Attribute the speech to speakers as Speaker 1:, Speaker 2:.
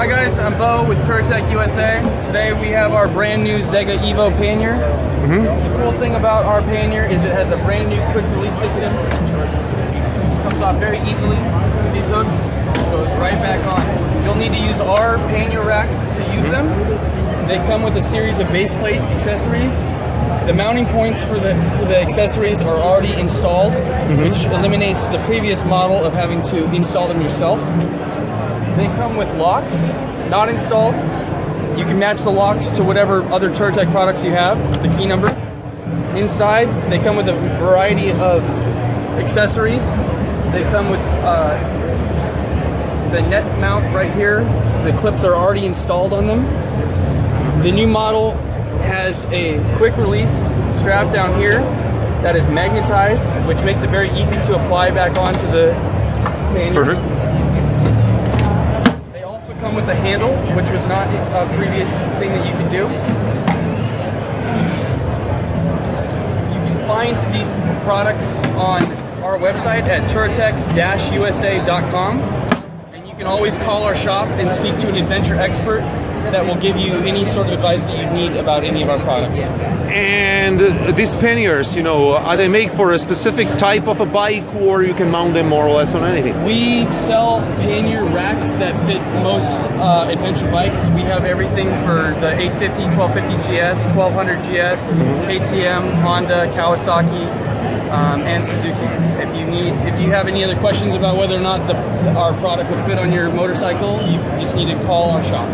Speaker 1: Hi guys, I'm Bo with Touratech USA. Today we have our brand new Zega EVO Pannier. The cool thing about our Pannier is it has a brand new quick release system. It comes off very easily with these hooks. It goes right back on. You'll need to use our Pannier rack to use them. They come with a series of base plate accessories. The mounting points for the accessories are already installed, which eliminates the previous model of having to install them yourself. They come with locks, not installed. You can match the locks to whatever other Touratech products you have, the key number. Inside, they come with a variety of accessories. They come with the net mount right here. The clips are already installed on them. The new model has a quick release strap down here that is magnetized, which makes it very easy to apply back onto the Pannier.
Speaker 2: Perfect.
Speaker 1: They also come with a handle, which was not a previous thing that you could do. You can find these products on our website at touratech-usa.com. And you can always call our shop and speak to an adventure expert that will give you any sort of advice that you need about any of our products.
Speaker 2: And these panniers, you know, are they made for a specific type of a bike, or you can mount them more or less on anything?
Speaker 1: We sell pannier racks that fit most adventure bikes. We have everything for the 850, 1250 GS, 1200 GS, KTM, Honda, Kawasaki, and Suzuki. If you have any other questions about whether or not our product would fit on your motorcycle, you just need to call our shop.